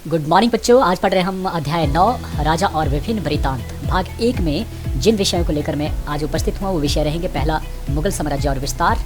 Good morning बच्चों। आज पढ़ रहे हम अध्याय 9 राजा और विभिन्न वृत्तांत भाग 1 में जिन विषयों को लेकर मैं आज उपस्थित हुआ वो विषय रहेंगे। पहला, मुगल साम्राज्य और विस्तार,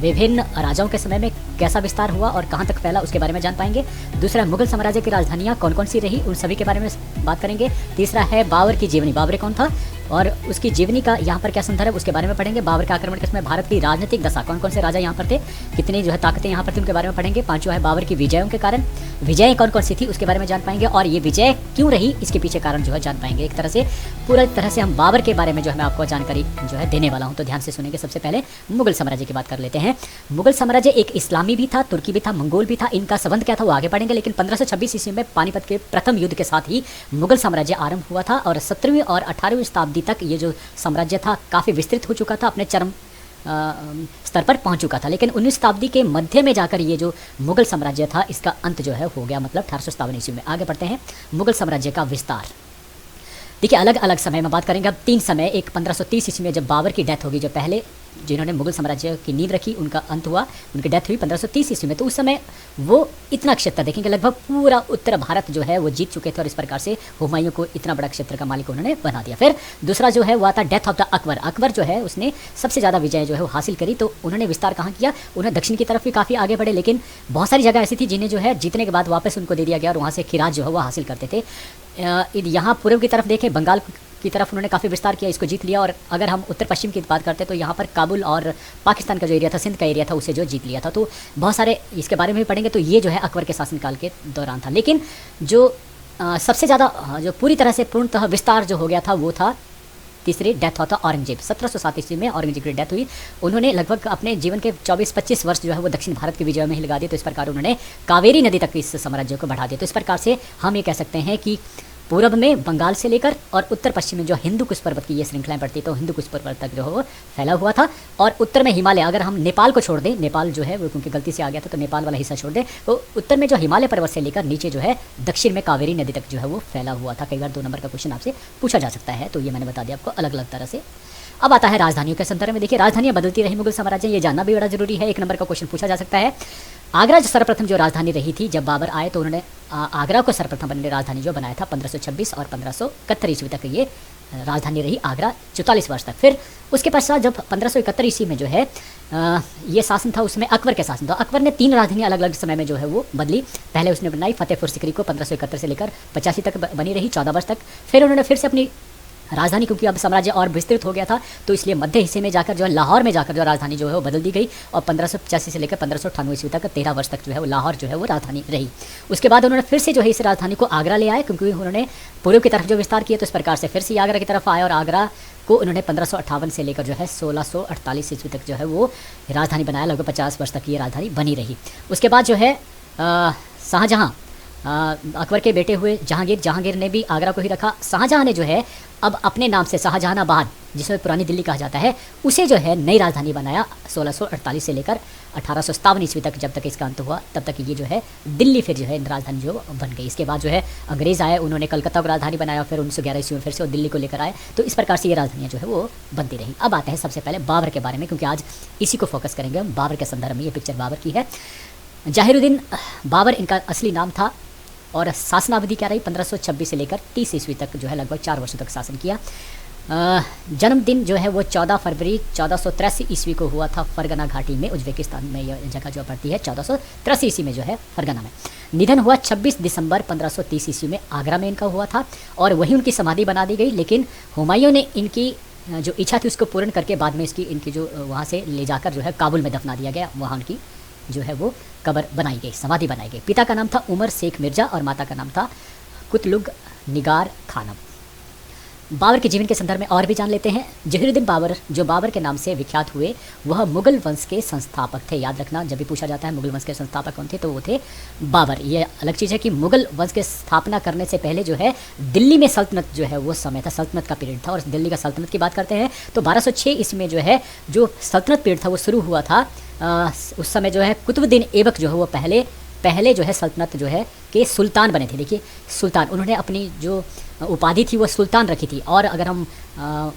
विभिन्न राजाओं के समय में कैसा विस्तार हुआ और कहां तक फैला उसके बारे में जान पाएंगे। दूसरा, मुगल साम्राज्य की राजधानियां कौन कौन सी रही उन सभी के बारे में बात करेंगे। तीसरा है बाबर की जीवनी, बाबर कौन था और उसकी जीवनी का यहाँ पर क्या संदर्भ है उसके बारे में पढ़ेंगे। बाबर का आक्रमण के समय भारत की राजनीतिक दशा, कौन कौन से राजा यहाँ पर थे, कितनी ताकतें यहाँ पर थी उनके बारे में पढ़ेंगे। पांचवा है बाबर की विजयों के कारण, विजय कौन कौन सी थी उसके बारे में जान पाएंगे और ये विजय क्यों रही इसके पीछे कारण जान पाएंगे। एक तरह से पूरा तरह से हम बाबर के बारे में मैं आपको जानकारी देने वाला हूँ, तो ध्यान से सुनेंगे। सबसे पहले मुगल साम्राज्य की बात कर लेते हैं। मुगल साम्राज्य एक इस्लामी भी था, तुर्की भी था, मंगोल भी था। इनका संबंध क्या था वो आगे पढ़ेंगे, लेकिन 1526 ईस्वी में पानीपत के प्रथम युद्ध के साथ ही मुगल साम्राज्य आरंभ हुआ था और 17वीं और 18वीं शताब्दी तक ये जो साम्राज्य था काफ़ी विस्तृत हो चुका था, अपने चरम स्तर पर पहुंच चुका था। लेकिन 19वीं शताब्दी के मध्य में जाकर ये जो मुगल साम्राज्य था इसका अंत हो गया, मतलब 1857 ईस्वी में। आगे बढ़ते हैं, मुगल साम्राज्य का विस्तार। देखिए, अलग अलग समय में बात करेंगे अब। 3 समय, एक 1530 ईस्वी में जब बाबर की डेथ होगी, जो पहले जिन्होंने मुगल साम्राज्य की नींव रखी उनका अंत हुआ, उनकी डेथ हुई 1530 ईस्वी में। तो उस समय वो इतना क्षेत्र देखेंगे, लगभग पूरा उत्तर भारत वो जीत चुके थे और इस प्रकार से हुमायूं को इतना बड़ा क्षेत्र का मालिक उन्होंने बना दिया। फिर दूसरा वो आता death of the Akbar. Akbar उसने सबसे ज़्यादा विजय वो हासिल करी। तो उन्होंने विस्तार कहाँ किया, उन्हें दक्षिण की तरफ भी काफ़ी आगे बढ़े, लेकिन बहुत सारी जगह ऐसी थी जिन्हें जीतने के बाद वापस उनको दे दिया गया और वहाँ से खिराज वो हासिल करते थे। यहाँ पूर्व की तरफ देखें, बंगाल की तरफ उन्होंने काफ़ी विस्तार किया, इसको जीत लिया। और अगर हम उत्तर पश्चिम की बात करते हैं तो यहाँ पर काबुल और पाकिस्तान का जो एरिया था, सिंध का एरिया था, उसे जीत लिया था। तो बहुत सारे इसके बारे में भी पढ़ेंगे। तो ये अकबर के शासनकाल के दौरान था। लेकिन सबसे ज़्यादा जो पूरी तरह से पूर्णतः विस्तार हो गया था वो था तीसरी डेथ होता औरंगजेब। 1707 ईस्वी में औरंगजेब की डेथ हुई। उन्होंने लगभग अपने जीवन के 24-25 वर्ष वो दक्षिण भारत की विजय में ही लगा दिए। तो इस प्रकार उन्होंने कावेरी नदी तक इस साम्राज्य को बढ़ा दिया। तो इस प्रकार से हम ये कह सकते हैं कि पूर्व में बंगाल से लेकर और उत्तर पश्चिम में हिंदू कुश पर्वत की ये श्रृंखलाएं पड़ती, तो हिंदू कुश पर्वत तक वो फैला हुआ था। और उत्तर में हिमालय, अगर हम नेपाल को छोड़ दें, नेपाल वो क्योंकि गलती से आ गया था तो नेपाल वाला हिस्सा छोड़ दें, तो उत्तर में हिमालय पर्वत से लेकर नीचे दक्षिण में कावेरी नदी तक वो फैला हुआ था। कई बार 2 नंबर का क्वेश्चन आपसे पूछा जा सकता है, तो ये मैंने बता दिया आपको अलग अलग तरह से। अब आता है राजधानियों के संदर्भ में। देखिए, राजधानियां बदलती रही मुगल साम्राज्य, ये जानना भी बड़ा जरूरी है। 1 नंबर का क्वेश्चन पूछा जा सकता है। आगरा सर्वप्रथम राजधानी रही थी, जब बाबर आए तो उन्होंने आगरा को सर्वप्रथम अपनी राजधानी बनाया था। 1526 और 1571 ईस्वी तक ये राजधानी रही आगरा, 44 वर्ष तक। फिर उसके पश्चात जब 1571 ईस्वी में ये शासन था, उसमें अकबर के शासन था। अकबर ने 3 राजधानियां अलग अलग समय में वो बदली। पहले उसने बनाई फतेहपुर सिकरी को, 1571 से लेकर 85 तक बनी रही, 14 वर्ष तक। फिर उन्होंने फिर से अपनी राजधानी, क्योंकि अब साम्राज्य और विस्तृत हो गया था, तो इसलिए मध्य हिस्से में जाकर लाहौर में जाकर राजधानी वो बदल दी गई और 1585 से लेकर 1598 ईस्वी तक 13 वर्ष तक वो लाहौर वो राजधानी रही। उसके बाद उन्होंने फिर से इस राजधानी को आगरा ले आए, क्योंकि उन्होंने पूर्व की तरफ विस्तार किया। तो इस प्रकार से फिर से आगरा की तरफ आए और आगरा को उन्होंने 1558 से लेकर 1648 ईस्वी तक वो राजधानी बनाया। लगभग 50 वर्ष तक ये राजधानी बनी रही। उसके बाद शाहजहाँ, अकबर के बेटे हुए जहांगीर ने भी आगरा को ही रखा। शाहजहाँ ने अब अपने नाम से शाहजहानाबाद, जिसमें पुरानी दिल्ली कहा जाता है, उसे नई राजधानी बनाया। 1648 से लेकर 1857 ईस्वी तक, जब तक इसका अंत हुआ, तब तक ये दिल्ली फिर राजधानी बन गई। इसके बाद अंग्रेज़ आए, उन्होंने कलकत्ता को राजधानी बनाया। फिर 1911 ईस्वी में फिर से वो दिल्ली को लेकर आए। तो इस प्रकार से ये राजधानियाँ वो बनती रही। अब आते हैं सबसे पहले बाबर के बारे में, क्योंकि आज इसी को फोकस करेंगे हम। बाबर के संदर्भ में ये पिक्चर बाबर की है। जहीरुद्दीन बाबर इनका असली नाम था और शासनावधि क्या रही, 1526 से लेकर 30 ईस्वी तक लगभग 4 वर्षों तक शासन किया। जन्मदिन वो 14 फरवरी 1483 ईस्वी को हुआ था, फरगना घाटी में, उज्बेकिस्तान में यह जगह पड़ती है। 1483 ईस्वी में फरगना में। निधन हुआ 26 दिसंबर 1530 ईस्वी में, आगरा में इनका हुआ था और वहीं उनकी समाधि बना दी गई। लेकिन हुमायूं ने इनकी जो इच्छा थी उसको पूर्ण करके बाद में इनकी वहाँ से ले जाकर काबुल में दफना दिया गया। वहाँ उनकी वो कब्र बनाई गई, समाधि बनाई गई। पिता का नाम था उमर शेख मिर्जा और माता का नाम था कुतलुग निगार खानम। बाबर के जीवन के संदर्भ में और भी जान लेते हैं। जहीरुद्दीन बाबर, जो बाबर के नाम से विख्यात हुए, वह मुगल वंश के संस्थापक थे। याद रखना, जब भी पूछा जाता है मुगल वंश के संस्थापक कौन थे, तो वो थे बाबर। ये अलग चीज़ है कि मुगल वंश के स्थापना करने से पहले दिल्ली में सल्तनत वो समय था, सल्तनत का पीरियड था। और दिल्ली का सल्तनत की बात करते हैं तो 1206 ईस्वी में जो सल्तनत पीरियड था वो शुरू हुआ था। उस समय कुतुबुद्दीन ऐबक वो पहले सल्तनत के सुल्तान बने थे। देखिए, सुल्तान, उन्होंने अपनी जो उपाधि थी वो सुल्तान रखी थी। और अगर हम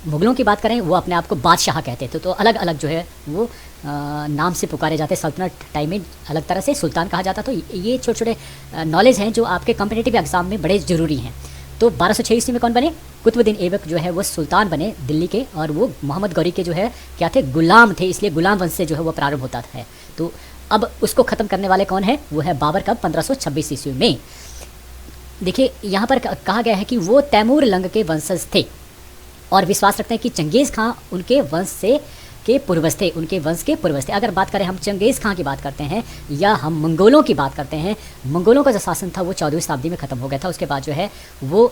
मुगलों की बात करें, वो अपने आप को बादशाह कहते थे। तो अलग अलग वो नाम से पुकारे जाते, सल्तनत टाइम में अलग तरह से सुल्तान कहा जाता। तो ये छोटे छोटे नॉलेज हैं जो आपके कॉम्पिटिटिव एग्जाम में बड़े ज़रूरी हैं। तो 1206 ईस्वी में कौन बने? कुतुबुद्दीन ऐबक जो है वो सुल्तान बने दिल्ली के, और वो मोहम्मद गौरी के जो है क्या थे? गुलाम थे, इसलिए गुलाम वंश से जो है वो प्रारंभ होता है। तो अब उसको ख़त्म करने वाले कौन है? वो है बाबर। कब? 1526 ईस्वी में। देखिए यहाँ पर कहा गया है कि वो तैमूर लंग के वंशज थे और विश्वास रखते हैं कि चंगेज़ खां उनके वंश से के पूर्वज थे, उनके वंश के पूर्वज थे। अगर बात करें हम चंगेज़ खां की बात करते हैं या हम मंगोलों की बात करते हैं, मंगोलों का जो शासन था वो 14वीं शताब्दी में ख़त्म हो गया था। उसके बाद जो है वो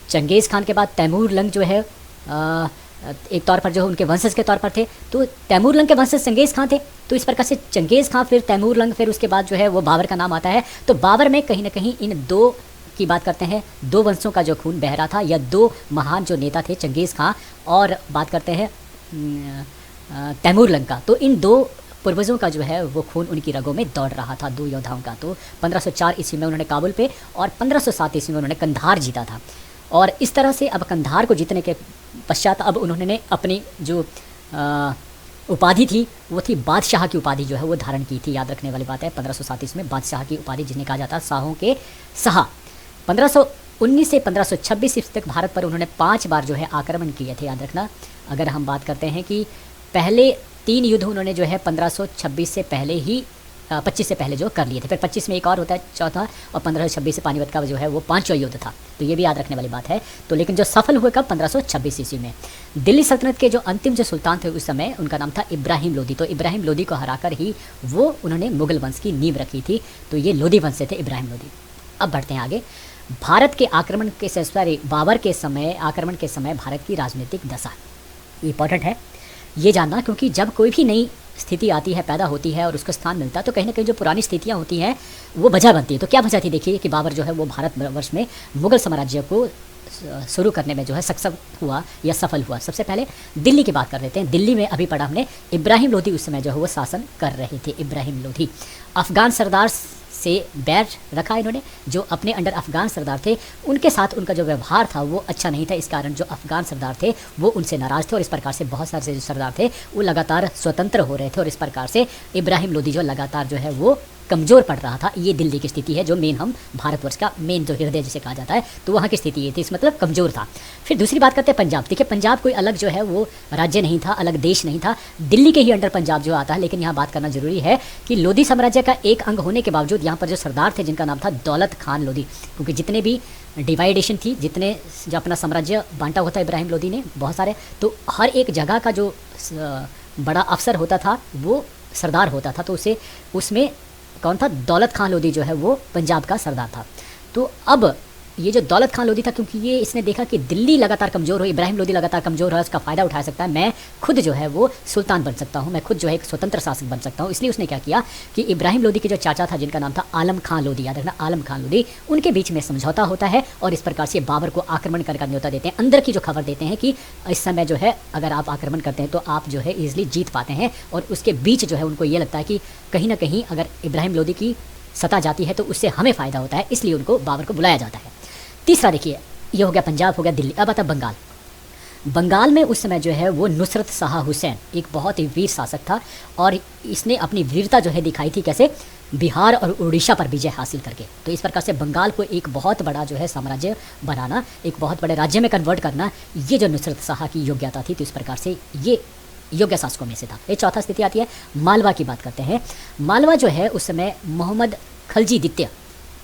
चंगेज़ खान के बाद तैमूर लंग जो है एक तौर पर जो उनके वंशज के तौर पर थे। तो तैमूर लंग के वंशज चंगेज़ खां थे। तो इस प्रकार से चंगेज़ खां, फिर तैमूर लंग, फिर उसके बाद जो है वो बाबर का नाम आता है। तो बाबर में कहीं ना कहीं इन दो की बात करते हैं, दो वंशों का जो खून बह रहा था, या दो महान जो नेता थे चंगेज़ खां और बात करते हैं तैमूर लंग का। तो इन दो पूर्वजों का जो है वो खून उनकी रगों में दौड़ रहा था, दो योद्धाओं का। तो 1504 ईस्वी में उन्होंने काबुल पे और 1507 ईस्वी में उन्होंने कंधार जीता था। और इस तरह से अब कंधार को जीतने के पश्चात अब उन्होंने अपनी जो उपाधि थी वो थी बादशाह की उपाधि जो है वो धारण की थी। याद रखने वाली बात है, 1507 ईस्वी में बादशाह की उपाधि जिन्हें कहा जाता है शाहों के शाह। 1519 से 1526 ईस्वी तक भारत पर उन्होंने 5 बार जो है आक्रमण किए थे। याद रखना, अगर हम बात करते हैं कि पहले 3 युद्ध उन्होंने जो है 1526 से पहले ही 25 से पहले जो कर लिए थे, फिर 25 में एक और होता है चौथा, और 1526 से पानीपत का जो है वो 5वां युद्ध था। तो ये भी याद रखने वाली बात है। तो लेकिन जो सफल हुए कब? 1526 ईस्वी में। दिल्ली सल्तनत के जो अंतिम जो सुल्तान थे उस समय, उनका नाम था इब्राहिम लोदी। तो इब्राहिम लोदी को हराकर ही वो उन्होंने मुगल वंश की नींव रखी थी। तो ये लोदी वंश से थे इब्राहिम लोदी। अब बढ़ते हैं आगे। भारत के आक्रमण के सॉरी बाबर के समय, आक्रमण के समय भारत की राजनीतिक दशा इंपॉर्टेंट है ये जानना, क्योंकि जब कोई भी नई स्थिति आती है, पैदा होती है और उसको स्थान मिलता है, तो कहीं ना कहीं जो पुरानी स्थितियाँ होती हैं वो वजह बनती है। तो क्या वजह थी? देखिए कि बाबर जो है वो भारतवर्ष में मुगल साम्राज्य को शुरू करने में जो है सक्षम हुआ या सफल हुआ। सबसे पहले दिल्ली की बात कर लेते हैं। दिल्ली में अभी पढ़ा हमने, इब्राहिम लोदी उस समय जो है वो शासन कर रहे थे। इब्राहिम लोदी अफ़गान सरदार से बैर रखा इन्होंने, जो अपने अंडर अफ़गान सरदार थे उनके साथ उनका जो व्यवहार था वो अच्छा नहीं था। इस कारण जो अफ़गान सरदार थे वो उनसे नाराज़ थे और इस प्रकार से बहुत सारे जो सरदार थे वो लगातार स्वतंत्र हो रहे थे और इस प्रकार से इब्राहिम लोदी जो लगातार जो है वो कमज़ोर पड़ रहा था। ये दिल्ली की स्थिति है, जो मेन हम भारतवर्ष का मेन जो हृदय जिसे कहा जाता है, तो वहाँ की स्थिति ये थी, इस मतलब कमज़ोर था। फिर दूसरी बात करते हैं पंजाब। देखिए पंजाब कोई अलग जो है वो राज्य नहीं था, अलग देश नहीं था, दिल्ली के ही अंडर पंजाब जो आता है। लेकिन यहाँ बात करना जरूरी है कि लोधी साम्राज्य का एक अंग होने के बावजूद यहाँ पर जो सरदार थे जिनका नाम था दौलत खान लोधी, क्योंकि जितने भी डिवाइडेशन थी, जितने जो अपना साम्राज्य बांटा हुआ था इब्राहिम लोधी ने बहुत सारे, तो हर एक जगह का जो बड़ा अफसर होता था वो सरदार होता था। तो उसे उसमें कौन था? दौलत खान लोधी जो है वो पंजाब का सरदार था। तो अब ये जो दौलत खान लोधी था, क्योंकि ये इसने देखा कि दिल्ली लगातार कमज़ोर हो, इब्राहिम लोधी लगातार कमज़ोर हो, इसका फ़ायदा उठा सकता है, मैं खुद जो है वो सुल्तान बन सकता हूँ, मैं खुद जो है एक स्वतंत्र शासक बन सकता हूँ। इसलिए उसने क्या किया कि इब्राहिम लोधी के जो चाचा था जिनका नाम था आलम खान लोधी, याद रखना आलम खान लोधी, उनके बीच में समझौता होता है और इस प्रकार से बाबर को आक्रमण कर न्योता देते हैं। अंदर की जो खबर देते हैं कि इस समय जो है अगर आप आक्रमण करते हैं तो आप जो है ईजिली जीत पाते हैं, और उसके बीच जो है उनको ये लगता है कि कहीं ना कहीं अगर इब्राहिम लोधी की सत्ता जाती है तो उससे हमें फ़ायदा होता है, इसलिए उनको बाबर को बुलाया जाता है। तीसरा देखिए, ये हो गया पंजाब, हो गया दिल्ली। अब आता बंगाल। बंगाल में उस समय जो है वो नुसरत शाह हुसैन एक बहुत ही वीर शासक था और इसने अपनी वीरता जो है दिखाई थी कैसे? बिहार और उड़ीसा पर विजय हासिल करके। तो इस प्रकार से बंगाल को एक बहुत बड़ा जो है साम्राज्य बनाना, एक बहुत बड़े राज्य में कन्वर्ट करना, ये जो नुसरत शाह की योग्यता थी। तो इस प्रकार से ये योग्य शासकों में से था। ये चौथा स्थिति आती है मालवा की बात करते हैं। मालवा जो है उस समय मोहम्मद खलजी द्वितीय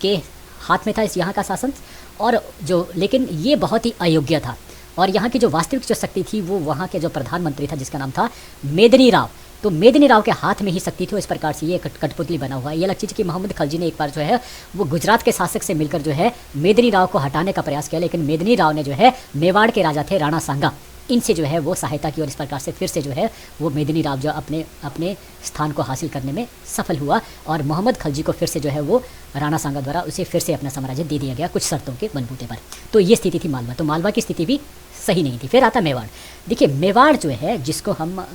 के हाथ में था इस यहाँ का शासन, और जो लेकिन ये बहुत ही अयोग्य था और यहाँ की जो वास्तविक जो शक्ति थी वो वहाँ के जो प्रधानमंत्री था जिसका नाम था मेदिनी राव। तो मेदिनी राव के हाथ में ही शक्ति थी। इस प्रकार से ये कठपुतली बना हुआ है। ये अलग चीज़ कि मोहम्मद खलजी ने एक बार जो है वो गुजरात के शासक से मिलकर जो है मेदिनी राव को हटाने का प्रयास किया, लेकिन मेदिनी राव ने जो है मेवाड़ के राजा थे राणा सांगा, इनसे जो है वो सहायता की और इस प्रकार से फिर से जो है वो मेदिनी राव जो अपने स्थान को हासिल करने में सफल हुआ और मोहम्मद खलजी को फिर से जो है वो राणा सांगा द्वारा उसे फिर से अपना साम्राज्य दे दिया गया कुछ शर्तों के बलबूते पर। तो ये स्थिति थी मालवा। तो मालवा की स्थिति भी सही नहीं थी। फिर आता मेवाड़। देखिए मेवाड़ जो है जिसको हम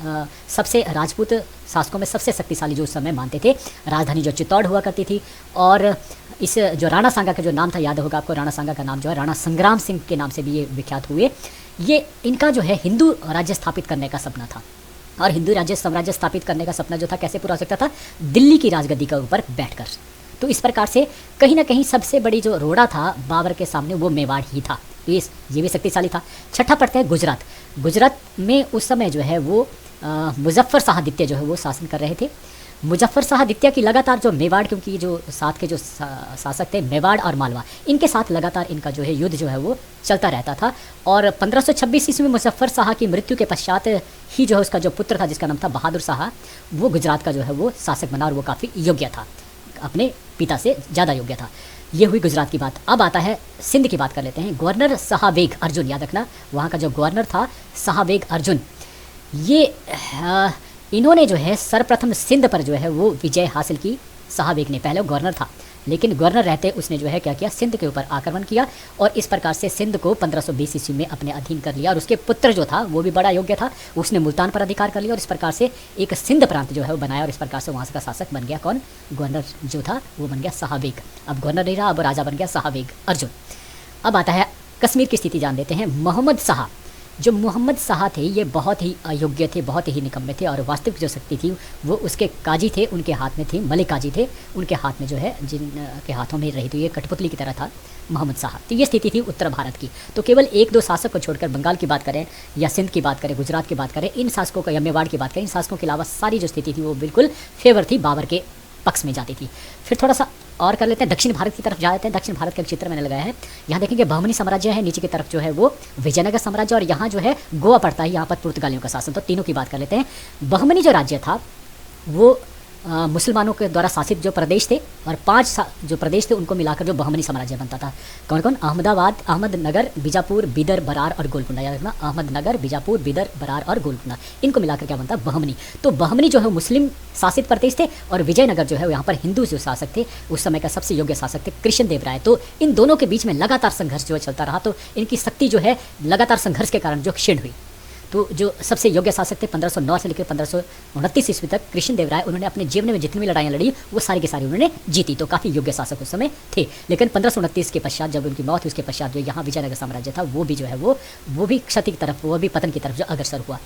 सबसे राजपूत शासकों में सबसे शक्तिशाली जो उस समय मानते थे, राजधानी जो चित्तौड़ हुआ करती थी, और इस जो राणा सांगा का जो नाम था, याद होगा आपको, राणा सांगा का नाम जो है राणा संग्राम सिंह के नाम से भी ये विख्यात हुए। ये इनका जो है हिंदू राज्य स्थापित करने का सपना था। और हिंदू राज्य साम्राज्य स्थापित करने का सपना जो था कैसे पूरा हो सकता था, दिल्ली की राजगद्दी के ऊपर बैठकर। तो इस प्रकार से कहीं ना कहीं सबसे बड़ी जो रोड़ा था बाबर के सामने वो मेवाड़ ही था। तो ये भी शक्तिशाली था। छठा पड़ता है गुजरात। गुजरात में उस समय जो है वो मुजफ्फर शाह द्वितीय जो है वो शासन कर रहे थे। मुजफ्फर शाह द्वितीय की लगातार जो मेवाड़, क्योंकि जो साथ के जो शासक थे मेवाड़ और मालवा, इनके साथ लगातार इनका जो है युद्ध जो है वो चलता रहता था। और 1526 ईस्वी में मुजफ्फर शाह की मृत्यु के पश्चात ही जो है उसका जो पुत्र था जिसका नाम था बहादुर शाह, वो गुजरात का जो है वो शासक बना और वो काफ़ी योग्य था, अपने पिता से ज़्यादा योग्य था। ये हुई गुजरात की बात। अब आता है सिंध की बात कर लेते हैं। गवर्नर शाहबेग अर्जुन, याद रखना वहाँ का जो गवर्नर था शाहबेग अर्जुन, ये इन्होंने जो है सर्वप्रथम सिंध पर जो है वो विजय हासिल की। शाहबेग ने, पहले गवर्नर था लेकिन गवर्नर रहते उसने जो है क्या किया, सिंध के ऊपर आक्रमण किया और इस प्रकार से सिंध को 1520 ईस्वी में अपने अधीन कर लिया। और उसके पुत्र जो था वो भी बड़ा योग्य था, उसने मुल्तान पर अधिकार कर लिया और इस प्रकार से एक सिंध प्रांत जो है वो बनाया और इस प्रकार से वहाँ का शासक बन गया कौन, गवर्नर जो था वो बन गया शाहबेग। अब गवर्नर नहीं रहा, अब राजा बन गया शाहबेग अर्जुन। अब आता है कश्मीर की स्थिति जान लेते हैं। मोहम्मद शाह, जो मोहम्मद शाह थे ये बहुत ही अयोग्य थे, बहुत ही निकम्मे थे और वास्तविक जो शक्ति थी वो उसके काजी थे, उनके हाथ में थी, मलिक काजी थे उनके हाथ में जो है, जिन के हाथों में रही, तो ये कठपुतली की तरह था मोहम्मद शाह। तो ये स्थिति थी उत्तर भारत की। तो केवल एक दो शासक को छोड़कर बंगाल की बात करें या सिंध की बात करें, गुजरात की बात करें, इन शासकों का या मेवाड़ की बात करें, इन शासकों के अलावा सारी जो स्थिति थी वो बिल्कुल फेवर थी, बाबर के पक्ष में जाती थी। फिर थोड़ा सा और कर लेते हैं, दक्षिण भारत की तरफ जाते हैं। दक्षिण भारत का चित्र मैंने लगाया है, यहाँ देखेंगे बहमनी साम्राज्य है, नीचे की तरफ जो है वो विजयनगर साम्राज्य और यहाँ जो है गोवा पड़ता है, यहाँ पर पुर्तगालियों का शासन। तो तीनों की बात कर लेते हैं। बहमनी जो राज्य था वो मुसलमानों के द्वारा शासित जो प्रदेश थे और 5 जो प्रदेश थे उनको मिलाकर जो बहमनी साम्राज्य बनता था। कौन कौन, अहमदाबाद, अहमदनगर, बीजापुर, बिदर, बरार और गोलकुंडा। याद रखना, अहमदनगर, बीजापुर, बिदर, बरार और गोलकुंडा, इनको मिलाकर क्या बनता, बहमनी। तो बहमनी जो है मुस्लिम शासित प्रदेश थे और विजयनगर जो है यहाँ पर हिंदू जो शासक थे, उस समय का सबसे योग्य शासक थे कृष्णदेव राय। तो इन दोनों के बीच में लगातार संघर्ष जो है चलता रहा। तो इनकी शक्ति जो है लगातार संघर्ष के कारण जो क्षीण हुई। तो जो सबसे योग्य शासक थे 1509 से लेकर 1529 ईस्वी तक कृष्णदेव राय, उन्होंने अपने जीवन में जितनी भी लड़ाइयाँ लड़ी वो सारी की सारी उन्होंने जीती। तो काफ़ी योग्य शासक उस समय थे। लेकिन 1529 के पश्चात जब उनकी मौत हुई उसके पश्चात जो यहाँ विजयनगर साम्राज्य था वो भी जो है वो भी क्षति की तरफ, वो भी पतन की तरफ जो अग्रसर हुआ।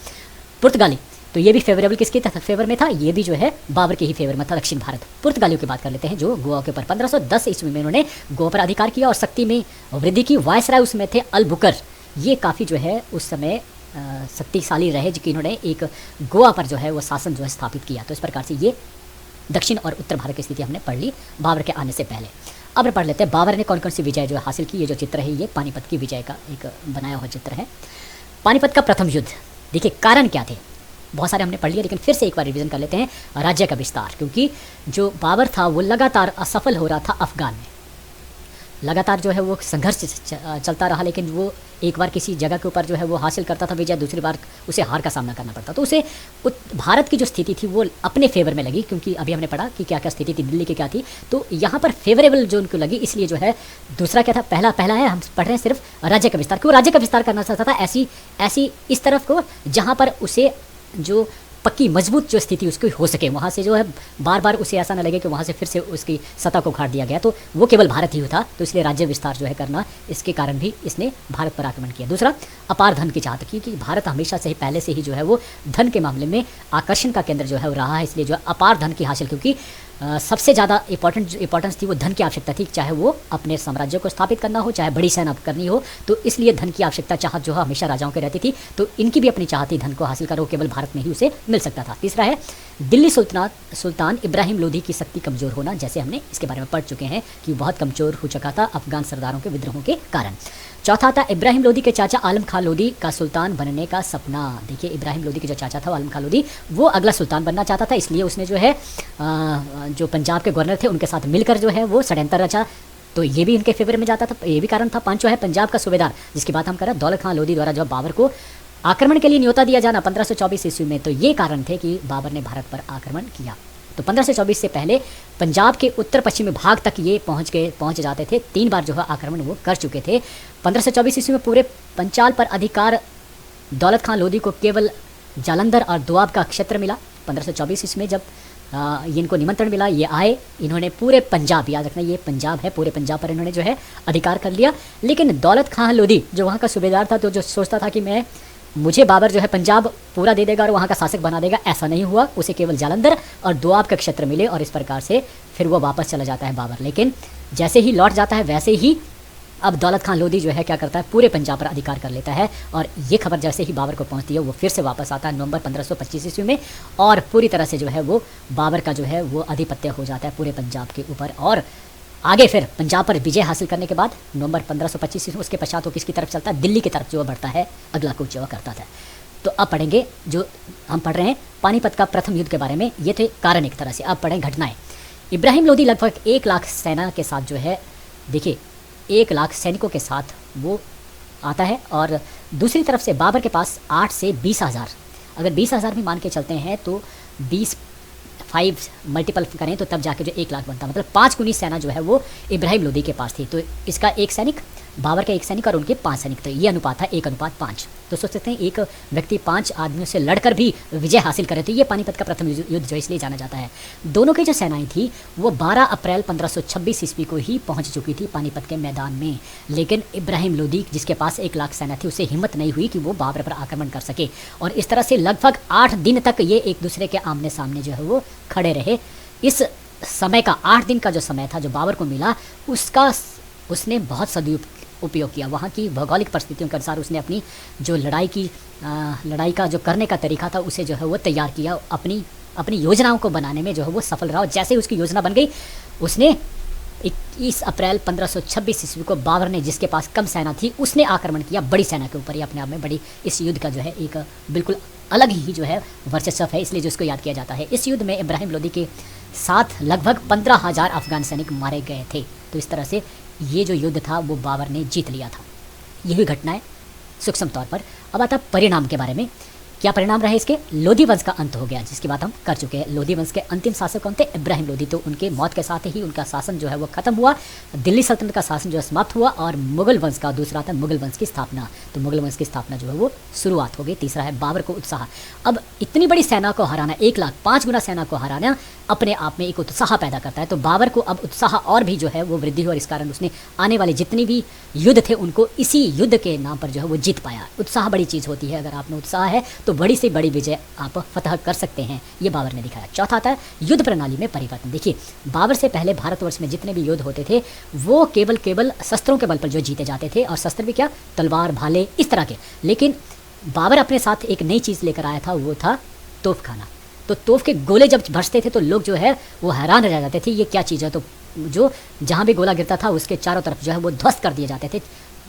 पुर्तगाली, तो ये भी फेवरेबल किसके फेवर में था, ये भी जो है बाबर के ही फेवर में था दक्षिण भारत। पुर्तगालियों की बात कर लेते हैं जो गोवा के ऊपर 1510 ईस्वी में उन्होंने गोवा पर अधिकार किया और शक्ति में वृद्धि की। वायसराय उसमें थे अलबुकर, ये काफ़ी जो है उस समय शक्तिशाली रहे, जो कि इन्होंने एक गोवा पर जो है वो शासन जो है स्थापित किया। तो इस प्रकार से ये दक्षिण और उत्तर भारत की स्थिति हमने पढ़ ली बाबर के आने से पहले। अब पढ़ लेते हैं बाबर ने कौन कौन सी विजय जो है हासिल की। ये जो चित्र है ये पानीपत की विजय का एक बनाया हुआ चित्र है। पानीपत का प्रथम युद्ध, देखिए कारण क्या थे, बहुत सारे हमने पढ़ लिए लेकिन फिर से एक बार रिवीजन कर लेते हैं। राज्य का विस्तार, क्योंकि जो बाबर था वो लगातार असफल हो रहा था अफगान में, लगातार जो है वो संघर्ष चलता रहा। लेकिन वो एक बार किसी जगह के ऊपर जो है वो हासिल करता था विजय, दूसरी बार उसे हार का सामना करना पड़ता। तो उसे भारत की जो स्थिति थी वो अपने फेवर में लगी, क्योंकि अभी हमने पढ़ा कि क्या क्या स्थिति थी दिल्ली की क्या थी, तो यहाँ पर फेवरेबल जो उनको लगी, इसलिए जो है दूसरा क्या था, पहला है हम पढ़ रहे हैं सिर्फ राज्य का विस्तार। क्यों राज्य का विस्तार करना चाहता था, ऐसी इस तरफ को जहाँ पर उसे जो पक्की मजबूत जो स्थिति उसकी हो सके, वहाँ से जो है बार बार उसे ऐसा न लगे कि वहाँ से फिर से उसकी सत्ता को उखाड़ दिया गया। तो वो केवल भारत ही था, तो इसलिए राज्य विस्तार जो है करना, इसके कारण भी इसने भारत पर आक्रमण किया। दूसरा अपार धन की चाहत की, कि भारत हमेशा से ही पहले से ही जो है वो धन के मामले में आकर्षण का केंद्र जो है वो रहा है, इसलिए जो है अपार धन की हासिल, क्योंकि सबसे ज़्यादा इंपॉर्टेंस थी वो धन की आवश्यकता थी, चाहे वो अपने साम्राज्य को स्थापित करना हो, चाहे बड़ी सेना करनी हो, तो इसलिए धन की आवश्यकता चाहत जो है हमेशा राजाओं के रहती थी। तो इनकी भी अपनी चाहत थी धन को हासिल करो, केवल भारत में ही उसे मिल सकता था। तीसरा है दिल्ली सुल्तान इब्राहिम लोधी की शक्ति कमज़ोर होना, जैसे हमने इसके बारे में पढ़ चुके हैं कि बहुत कमज़ोर हो चुका था अफगान सरदारों के विद्रोहों के कारण। चौथा था इब्राहिम लोधी के चाचा आलम खां लोधी का सुल्तान बनने का सपना। देखिए इब्राहिम लोधी के जो चाचा था आलम खां लोधी, वो अगला सुल्तान बनना चाहता था, इसलिए उसने जो है जो पंजाब के गवर्नर थे उनके साथ मिलकर जो है वो षड्यंत्र रचा। तो ये भी इनके फेवर में जाता था, ये भी कारण था। पांचवा है पंजाब का सूबेदार, जिसकी बात हम कर रहे हैं, दौलत खां लोधी द्वारा जो बाबर को आक्रमण के लिए न्योता दिया जाना 1524 ईस्वी में, तो ये कारण थे कि बाबर ने भारत पर आक्रमण किया। तो 1524 से पहले पंजाब के उत्तर पश्चिमी भाग तक ये पहुंच जाते थे। 3 बार जो है आक्रमण वो कर चुके थे। 1524 ईस्वी में पूरे पंचाल पर अधिकार दौलत खां लोधी को केवल जालंधर और दोआब का क्षेत्र मिला। 1524 ईस्वी में जब इनको निमंत्रण मिला, ये आए, इन्होंने पूरे पंजाब, याद रखना ये पंजाब है, पूरे पंजाब पर इन्होंने जो है अधिकार कर लिया। लेकिन दौलत खां लोधी जो वहाँ का सूबेदार था, तो जो सोचता था कि मैं मुझे बाबर जो है पंजाब पूरा दे देगा और वहाँ का शासक बना देगा, ऐसा नहीं हुआ। उसे केवल जालंधर और दोआब के क्षेत्र मिले और इस प्रकार से फिर वो वापस चला जाता है बाबर। लेकिन जैसे ही लौट जाता है वैसे ही अब दौलत खान लोधी जो है क्या करता है, पूरे पंजाब पर अधिकार कर लेता है। और ये खबर जैसे ही बाबर को पहुंचती है वो फिर से वापस आता है नवंबर 1525 ईस्वी में और पूरी तरह से जो है वो बाबर का जो है वो आधिपत्य हो जाता है पूरे पंजाब के ऊपर। और आगे फिर पंजाब पर विजय हासिल करने के बाद नवंबर 1525 ईस्वी उसके पश्चात वो किसकी तरफ चलता है, दिल्ली की तरफ जो बढ़ता है, अगला कूच जो करता था। तो अब पढ़ेंगे, जो हम पढ़ रहे हैं पानीपत का प्रथम युद्ध के बारे में, ये थे कारण एक तरह से। अब पढ़ें घटनाएं। इब्राहिम लोधी लगभग 1 लाख सेना के साथ जो है, देखिए 1 लाख सैनिकों के साथ वो आता है और दूसरी तरफ से बाबर के पास 8 से 20,000, अगर 20,000 भी मान के चलते हैं तो 5 मल्टीपल करें तो तब जाके जो 1 लाख बनता, मतलब 5 गुनी सेना जो है वो इब्राहिम लोधी के पास थी। तो इसका 1 सैनिक, बाबर का 1 सैनिक और उनके 5 सैनिक, तो ये अनुपात था 1:5। तो सोच सकते हैं एक व्यक्ति 5 आदमियों से लड़कर भी विजय हासिल करे। तो ये पानीपत का प्रथम युद्ध जो इसलिए जाना जाता है। दोनों की जो सेनाएं थी वो 12 अप्रैल 1526 ईस्वी को ही पहुंच चुकी थी पानीपत के मैदान में। लेकिन इब्राहिम लोधी जिसके पास 1 लाख सेना थी उसे हिम्मत नहीं हुई कि वो बाबर पर आक्रमण कर सके और इस तरह से लगभग 8 दिन तक ये एक दूसरे के आमने सामने जो है वो खड़े रहे। इस समय का 8 दिन का जो समय था जो बाबर को मिला उसने बहुत उपयोग किया। वहाँ की भौगोलिक परिस्थितियों के अनुसार उसने अपनी जो लड़ाई का जो करने का तरीका था उसे जो है वो तैयार किया। अपनी योजनाओं को बनाने में जो है वो सफल रहा और जैसे ही उसकी योजना बन गई उसने 21 अप्रैल 1526 ईस्वी को बाबर ने, जिसके पास कम सेना थी, उसने आक्रमण किया बड़ी सेना के ऊपर। ये अपने आप में बड़ी, इस युद्ध का जो है एक बिल्कुल अलग ही जो है वर्चस्व है, इसलिए जो इसको याद किया जाता है। इस युद्ध में इब्राहिम लोधी के साथ लगभग 15,000 अफगान सैनिक मारे गए थे। तो इस तरह से ये जो युद्ध था वो बाबर ने जीत लिया था। यही घटना है सूक्ष्म तौर पर। अब आता परिणाम के बारे में। क्या परिणाम रहे इसके? लोधी वंश का अंत हो गया, जिसकी बात हम कर चुके हैं। लोधी वंश के अंतिम शासक कौन थे? इब्राहिम लोधी। तो उनके मौत के साथ ही उनका शासन जो है वो खत्म हुआ, दिल्ली सल्तनत का शासन जो है समाप्त हुआ और मुगल वंश का दूसरा था मुगल वंश की स्थापना। तो मुगल वंश की स्थापना जो है वो शुरुआत हो गई। तीसरा है बाबर को उत्साह। अब इतनी बड़ी सेना को हराना, 1 लाख 5 गुना सेना को हराना अपने आप में एक उत्साह पैदा करता है। तो बाबर को अब उत्साह और भी जो है वो वृद्धि हुई और इस कारण उसने आने वाले जितने भी युद्ध थे उनको इसी युद्ध के नाम पर जो है वो जीत पाया। उत्साह बड़ी चीज़ होती है, अगर आप में उत्साह है तो बड़ी से बड़ी विजय आप फतह कर सकते हैं, ये बाबर ने दिखाया। चौथा आता है युद्ध प्रणाली में परिवर्तन। देखिए बाबर से पहले भारतवर्ष में जितने भी युद्ध होते थे वो केवल शस्त्रों के बल पर जो जीते जाते थे, और शस्त्र भी क्या, तलवार, भाले, इस तरह के। लेकिन बाबर अपने साथ एक नई चीज़ लेकर आया था, वो था तोप खाना। तो तोप के गोले जब बरसते थे तो लोग जो है वो हैरान रह जाते थे, ये क्या चीज़ है। तो जो जहाँ भी गोला गिरता था उसके चारों तरफ जो है वो ध्वस्त कर दिए जाते थे,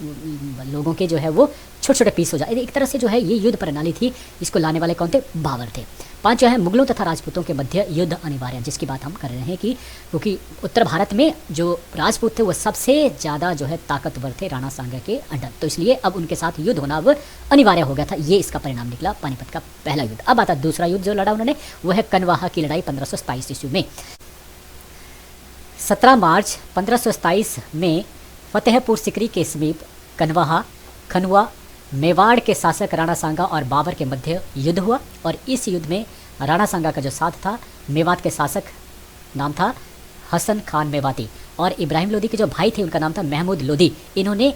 लोगों के जो है वो छोटे छोटे पीस हो जाए। एक तरह से जो है ये युद्ध प्रणाली थी, इसको लाने वाले कौन थे? बाबर थे। 5 जो है मुगलों तथा राजपूतों के मध्य युद्ध अनिवार्य, जिसकी बात हम कर रहे हैं कि क्योंकि उत्तर भारत में जो राजपूत थे वो सबसे ज़्यादा जो है ताकतवर थे राणा सांगा के अंडर, तो इसलिए अब उनके साथ युद्ध होना अब अनिवार्य हो गया था। ये इसका परिणाम निकला पानीपत का पहला युद्ध। अब आता दूसरा युद्ध जो लड़ा उन्होंने, वो है कनवाहा की लड़ाई 1527 ईस्वी में। 17 मार्च 1527 में फतेहपुर सिकरी के समीप कनवाहा, खनवा, मेवाड़ के शासक राणा सांगा और बाबर के मध्य युद्ध हुआ। और इस युद्ध में राणा सांगा का जो साथ था, मेवात के शासक नाम था हसन खान मेवाती, और इब्राहिम लोधी के जो भाई थे उनका नाम था महमूद लोधी, इन्होंने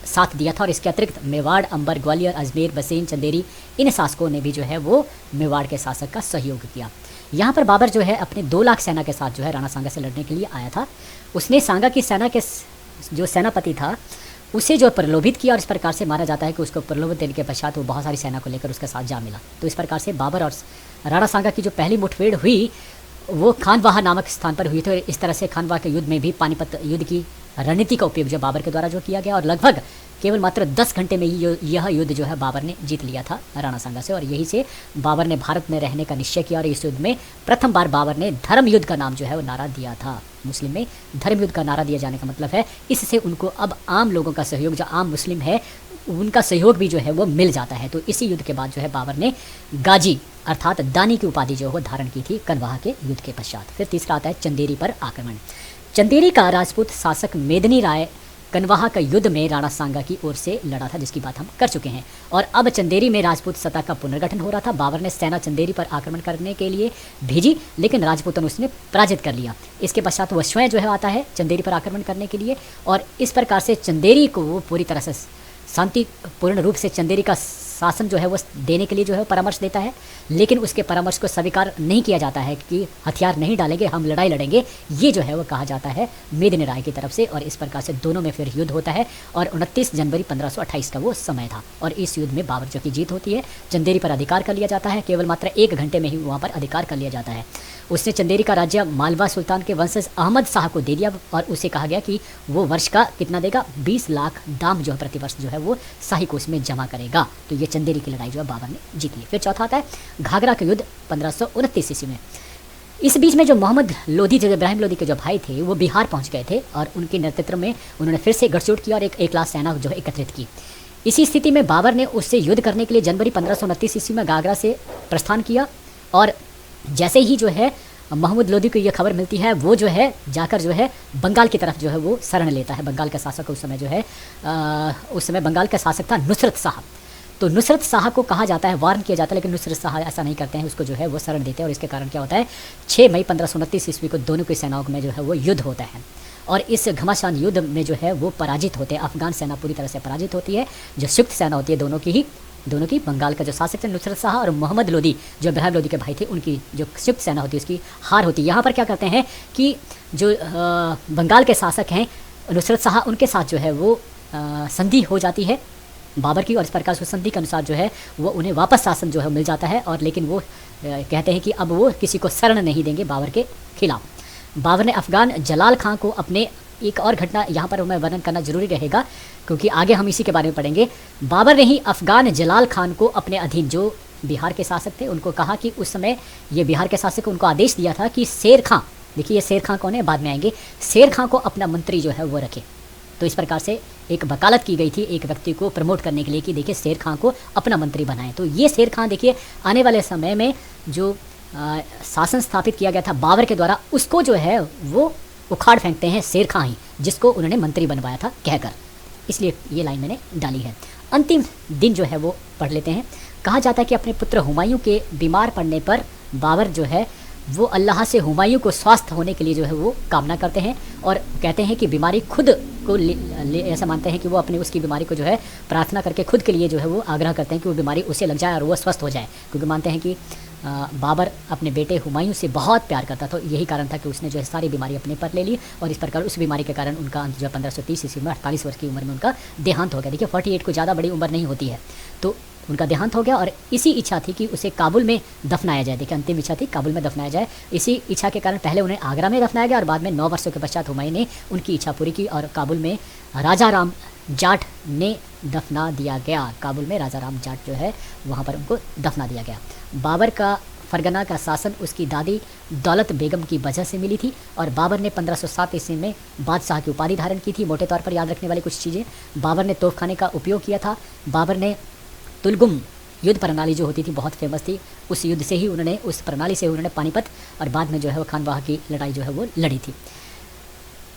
साथ दिया था। और इसके अतिरिक्त मेवाड़, अंबर, ग्वालियर, अजमेर, बसेन, चंदेरी, इन शासकों ने भी जो है वो मेवाड़ के शासक का सहयोग किया। यहाँ पर बाबर जो है अपने 2 लाख सेना के साथ जो है राणा सांगा से लड़ने के लिए आया था। उसने सांगा की सेना के जो सेनापति था उसे जो प्रलोभित किया, और इस प्रकार से माना जाता है कि उसको प्रलोभित देने के पश्चात वो बहुत सारी सेना को लेकर उसके साथ जा मिला। तो इस प्रकार से बाबर और राणा सांगा की जो पहली मुठभेड़ हुई वो खानवाहा नामक स्थान पर हुई थी। और इस तरह से खानवाहा के युद्ध में भी पानीपत युद्ध की रणनीति का उपयोग जो बाबर के द्वारा जो किया गया, और लगभग केवल मात्र 10 घंटे में ही यह युद्ध जो है बाबर ने जीत लिया था राणा सांगा से। और यही से बाबर ने भारत में रहने का निश्चय किया, और इस युद्ध में प्रथम बार बाबर ने धर्म युद्ध का नाम जो है वो नारा दिया था। मुस्लिम में धर्म युद्ध का नारा दिया जाने का मतलब है इससे उनको अब आम लोगों का सहयोग, जो आम मुस्लिम है उनका सहयोग भी जो है वो मिल जाता है। तो इसी युद्ध के बाद जो है बाबर ने गाजी अर्थात दानी की उपाधि जो है धारण की थी कनवाहा के युद्ध के पश्चात। फिर तीसरा आता है चंदेरी पर आक्रमण। चंदेरी का राजपूत शासक मेदनी राय कनवाहा का युद्ध में राणा सांगा की ओर से लड़ा था, जिसकी बात हम कर चुके हैं। और अब चंदेरी में राजपूत सत्ता का पुनर्गठन हो रहा था। बाबर ने सेना चंदेरी पर आक्रमण करने के लिए भेजी, लेकिन राजपूतों ने उसने पराजित कर लिया। इसके पश्चात वह स्वयं जो है आता है चंदेरी पर आक्रमण करने के लिए, और इस प्रकार से चंदेरी को वो पूरी तरह से शांतिपूर्ण रूप से चंदेरी का शासन जो है वो देने के लिए जो है परामर्श देता है, लेकिन उसके परामर्श को स्वीकार नहीं किया जाता है कि हथियार नहीं डालेंगे, हम लड़ाई लड़ेंगे, ये जो है वो कहा जाता है मेदिनी राय की तरफ से। और इस प्रकार से दोनों में फिर युद्ध होता है और 29 जनवरी 1528 का वो समय था। और इस युद्ध में बाबर जो की जीत होती है, चंदेरी पर अधिकार कर लिया जाता है, केवल मात्र 1 घंटे में ही वहाँ पर अधिकार कर लिया जाता है। उसने चंदेरी का राज्य मालवा सुल्तान के वंशज अहमद शाह को दे दिया और उसे कहा गया कि वो वर्ष का कितना देगा, 20 लाख दाम जो है प्रतिवर्ष जो है वो शाही कोष में जमा करेगा। तो ये चंदेरी की लड़ाई जो है बाबर ने जीत ली। फिर चौथा आता है घाघरा का युद्ध 1529 ईस्वी में। इस बीच में जो मोहम्मद लोधी, जो इब्राहिम लोधी के जो भाई थे, वो बिहार पहुंच गए थे और उनके नेतृत्व में उन्होंने फिर से गठजोड़ किया और एक लाख सेना जो है एकत्रित की। इसी स्थिति में बाबर ने उससे युद्ध करने के लिए जनवरी 1529 ईस्वी में घाघरा से प्रस्थान किया। और जैसे ही जो है मोहम्मद लोधी को ये खबर मिलती है, वो जो है जाकर जो है बंगाल की तरफ जो है वो शरण लेता है। बंगाल का शासक उस समय जो है उस समय बंगाल का शासक था नुसरत शाह। तो नुसरत शाह को कहा जाता है, वार्न किया जाता है, लेकिन नुसरत शाह ऐसा नहीं करते हैं, उसको जो है वो शरण देते हैं। और इसके कारण क्या होता है, 6 मई 1529 ईस्वी को दोनों की सेनाओं में जो है वो युद्ध होता है। और इस घमासान युद्ध में जो है वो पराजित होते हैं। अफगान सेना पूरी तरह से पराजित होती है। जो संयुक्त सेना होती है दोनों की बंगाल का जो शासक थे नुसरत शाह और मोहम्मद लोधी जो इब्राहिम लोधी के भाई थे, उनकी जो संयुक्त सेना होती है उसकी हार होती है। यहाँ पर क्या करते हैं कि जो बंगाल के शासक हैं नुसरत शाह, उनके साथ जो है वो संधि हो जाती है बाबर की। और इस प्रकार से संधि के अनुसार जो है वो उन्हें वापस शासन जो है मिल जाता है। और लेकिन वो कहते हैं कि अब वो किसी को शरण नहीं देंगे बाबर के खिलाफ। बाबर ने अफगान जलाल खां को अपने, एक और घटना यहाँ पर मैं वर्णन करना जरूरी रहेगा क्योंकि आगे हम इसी के बारे में पढ़ेंगे। बाबर ने ही अफगान जलाल खान को अपने अधीन, जो बिहार के शासक थे, उनको कहा कि उस समय ये बिहार के शासक उनको आदेश दिया था कि शेर खां, देखिए ये शेर खां कौन है बाद में आएंगे, शेर खां को अपना मंत्री जो है वो रखे। तो इस प्रकार से एक वकालत की गई थी एक व्यक्ति को प्रमोट करने के लिए कि देखिए शेर खां को अपना मंत्री बनाएं। तो ये शेर खां देखिए आने वाले समय में जो शासन स्थापित किया गया था बाबर के द्वारा, उसको जो है वो उखाड़ फेंकते हैं शेर खां ही, जिसको उन्होंने मंत्री बनवाया था कहकर। इसलिए ये लाइन मैंने डाली है। अंतिम दिन जो है वो पढ़ लेते हैं। कहा जाता है कि अपने पुत्र हुमायूं के बीमार पड़ने पर बाबर जो है वो अल्लाह से हुमायूं को स्वस्थ होने के लिए जो है वो कामना करते हैं और कहते हैं कि बीमारी खुद को ऐसा मानते हैं कि वो अपने उसकी बीमारी को जो है प्रार्थना करके खुद के लिए जो है वो आग्रह करते हैं कि वो बीमारी उसे लग जाए और वो स्वस्थ हो जाए, क्योंकि मानते हैं कि बाबर अपने बेटे हुमायूं से बहुत प्यार करता था। यही कारण था कि उसने जो है सारी बीमारी अपने पर ले ली और इस प्रकार उस बीमारी के कारण उनका जो 1530 ईस्वी में 48 वर्ष की उम्र में उनका देहांत हो गया। देखिए 48 को ज़्यादा बड़ी उम्र नहीं होती है, तो उनका देहांत हो गया। और इसी इच्छा थी कि उसे काबुल में दफनाया जाए। देखिए अंतिम इच्छा थी काबुल में दफनाया जाए। इसी इच्छा के कारण पहले उन्हें आगरा में दफनाया गया और बाद में 9 वर्षों के पश्चात हुमायूं ने उनकी इच्छा पूरी की और काबुल में राजा राम जाट ने दफना दिया गया। काबुल में राजा राम जाट जो है वहाँ पर उनको दफना दिया गया। बाबर का फरगना का शासन उसकी दादी दौलत बेगम की वजह से मिली थी और बाबर ने 1507 ईस्वी में बादशाह की उपाधि धारण की थी। मोटे तौर पर याद रखने वाली कुछ चीज़ें, बाबर ने तोपखाने का उपयोग किया था। बाबर ने तुलगुम युद्ध प्रणाली जो होती थी बहुत फेमस थी, उस युद्ध से ही उन्होंने, उस प्रणाली से उन्होंने पानीपत और बाद में जो है वो खानवाह की लड़ाई जो है वो लड़ी थी।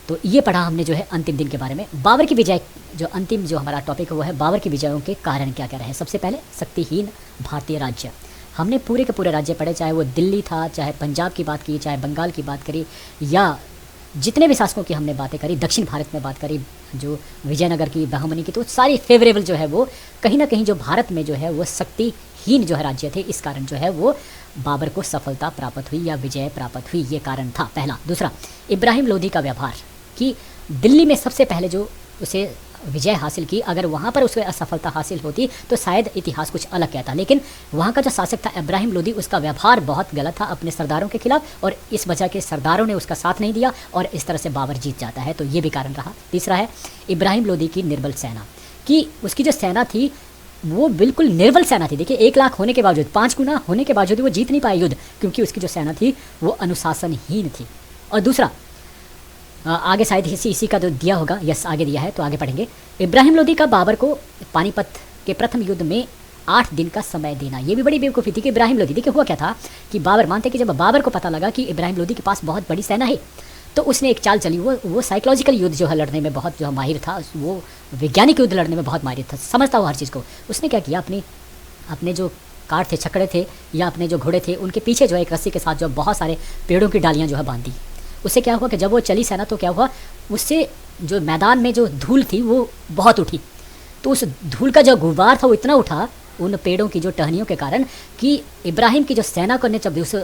तो ये पढ़ा हमने जो है अंतिम दिन के बारे में। बाबर की विजय, जो अंतिम जो हमारा टॉपिक है वो है बाबर की विजयों के कारण क्या क्या रहे। सबसे पहले शक्तिहीन भारतीय राज्य। हमने पूरे के पूरे राज्य पढ़े, चाहे वो दिल्ली था, चाहे पंजाब की बात की, चाहे बंगाल की बात करी, या जितने भी शासकों की हमने बातें करी, दक्षिण भारत में बात करी, जो विजयनगर की, बहमनी की, तो सारी फेवरेबल जो है वो कहीं ना कहीं जो भारत में जो है वो शक्तिहीन जो है राज्य थे, इस कारण जो है वो बाबर को सफलता प्राप्त हुई या विजय प्राप्त हुई, ये कारण था पहला। दूसरा, इब्राहिम लोधी का व्यवहार कि दिल्ली में सबसे पहले जो उसे विजय हासिल की, अगर वहाँ पर उसको असफलता हासिल होती तो शायद इतिहास कुछ अलग कहता, लेकिन वहाँ का जो शासक था इब्राहिम लोधी, उसका व्यवहार बहुत गलत था अपने सरदारों के खिलाफ और इस वजह के सरदारों ने उसका साथ नहीं दिया और इस तरह से बाबर जीत जाता है, तो ये भी कारण रहा। तीसरा है इब्राहिम लोधी की निर्बल सेना, कि उसकी जो सेना थी वो बिल्कुल निर्बल सेना थी। देखिए 1 लाख होने के बावजूद, 5 गुना होने के बावजूद वो जीत नहीं पाए युद्ध, क्योंकि उसकी जो सेना थी वो अनुशासनहीन थी। और दूसरा, आगे शायद इसी का जो दिया होगा, यस आगे दिया है तो आगे पढ़ेंगे। इब्राहिम लोधी का बाबर को पानीपत के प्रथम युद्ध में 8 दिन का समय देना, ये भी बड़ी बेवकूफ़ी थी कि इब्राहिम लोधी, देखिए हुआ क्या था कि बाबर मानते कि जब बाबर को पता लगा कि इब्राहिम लोधी के पास बहुत बड़ी सेना है, तो उसने एक चाल चली, वो साइकोलॉजिकल युद्ध जो है लड़ने में बहुत जो माहिर था, वो वैज्ञानिक युद्ध लड़ने में बहुत माहिर था, समझता हुआ हर चीज़ को। उसने क्या किया, अपने जो कार थे, छकड़े थे या अपने जो घोड़े थे, उनके पीछे जो एक रस्सी के साथ जो बहुत सारे पेड़ों की डालियाँ जो है बांध दी। उससे क्या हुआ कि जब वो चली सेना तो क्या हुआ, उससे जो मैदान में जो धूल थी वो बहुत उठी, तो उस धूल का जो गुबार था वो इतना उठा उन पेड़ों की जो टहनियों के कारण कि इब्राहिम की जो सेना को ने जब उस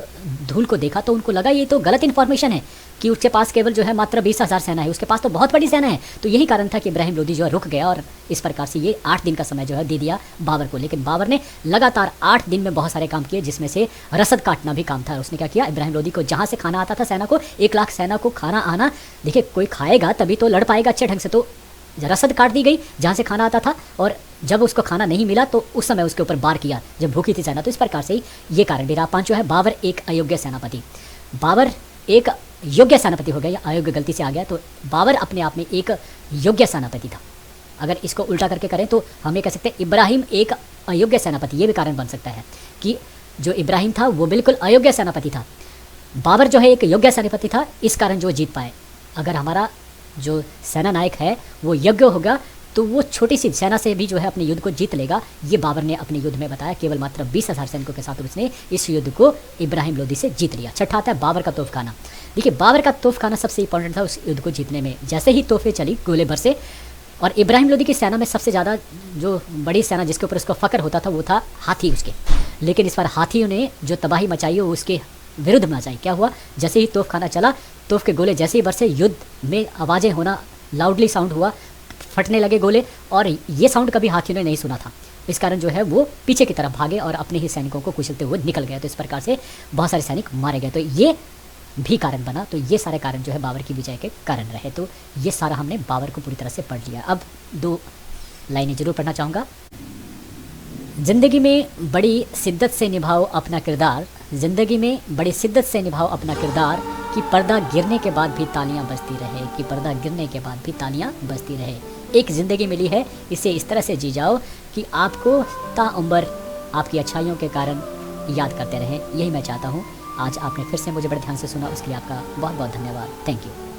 धूल को देखा तो उनको लगा ये तो गलत इन्फॉर्मेशन है कि उसके पास केवल जो है मात्र 20,000 सेना है, उसके पास तो बहुत बड़ी सेना है। तो यही कारण था कि इब्राहिम लोदी जो है रुक गया और इस प्रकार से ये 8 दिन का समय जो है दे दिया बाबर को। लेकिन बाबर ने लगातार 8 दिन में बहुत सारे काम किए, जिसमें से रसद काटना भी काम था। उसने क्या किया, इब्राहिम लोदी को जहाँ से खाना आता था सेना को, 1 लाख सेना को खाना आना, देखिए कोई खाएगा तभी तो लड़ पाएगा अच्छे ढंग से, तो रसद काट दी गई जहाँ से खाना आता था। और जब उसको खाना नहीं मिला तो उस समय उसके ऊपर वार किया जब भूखी थी सेना। तो इस प्रकार से ही ये कारण भी रहा। 5 है बाबर एक अयोग्य सेनापति। बाबर एक योग्य सेनापति हो गया या अयोग्य गलती से आ गया, तो बाबर अपने आप में एक योग्य सेनापति था। अगर इसको उल्टा करके करें तो हम ये कह सकते हैं इब्राहिम एक अयोग्य सेनापति, ये भी कारण बन सकता है कि जो इब्राहिम था वो बिल्कुल अयोग्य सेनापति था, बाबर जो है एक योग्य सेनापति था, इस कारण जो जीत पाए। अगर हमारा जो सेना नायक है वो योग्य होगा तो वो छोटी सी सेना से भी जो है अपने युद्ध को जीत लेगा। ये बाबर ने अपने युद्ध में बताया, केवल मात्र 20,000 सैनिकों के साथ उसने इस युद्ध को इब्राहिम लोदी से जीत लिया। छठा आता है बाबर का तोफखाना। देखिए बाबर का तोफखाना सबसे इंपॉर्टेंट था उस युद्ध को जीतने में। जैसे ही तोहफे चली गोले बरसे, और इब्राहिम लोदी की सेना में सबसे ज़्यादा जो बड़ी सेना जिसके ऊपर उसको फ़ख्र होता था वो था हाथी उसके। लेकिन इस बार हाथियों ने जो तबाही मचाई वो उसके विरुद्ध मचाई। क्या हुआ, जैसे ही तोफखाना चला, तोफ के गोले जैसे ही बरसे, युद्ध में आवाज़ें होना, लाउडली साउंड हुआ, फटने लगे गोले, और ये साउंड कभी हाथियों ने नहीं सुना था। इस कारण जो है वो पीछे की तरफ भागे और अपने ही सैनिकों को कुचलते हुए निकल गए। तो इस प्रकार से बहुत सारे सैनिक मारे गए। तो ये भी कारण बना। तो ये सारे कारण जो है बाबर की विजय के कारण रहे। तो ये सारा हमने बाबर को पूरी तरह से पढ़ लिया। अब 2 लाइनें जरूर पढ़ना चाहूँगा। ज़िंदगी में बड़ी शिद्दत से निभाओ अपना किरदार, ज़िंदगी में बड़ी शिद्दत से निभाओ अपना किरदार, कि पर्दा गिरने के बाद भी तालियां बजती रहे, कि पर्दा गिरने के बाद भी तालियां बजती रहे। एक ज़िंदगी मिली है, इसे इस तरह से जी जाओ कि आपको ताउम्र आपकी अच्छाइयों के कारण याद करते रहें। यही मैं चाहता हूँ। आज आपने फिर से मुझे बड़े ध्यान से सुना, उसके लिए आपका बहुत बहुत धन्यवाद। Thank you.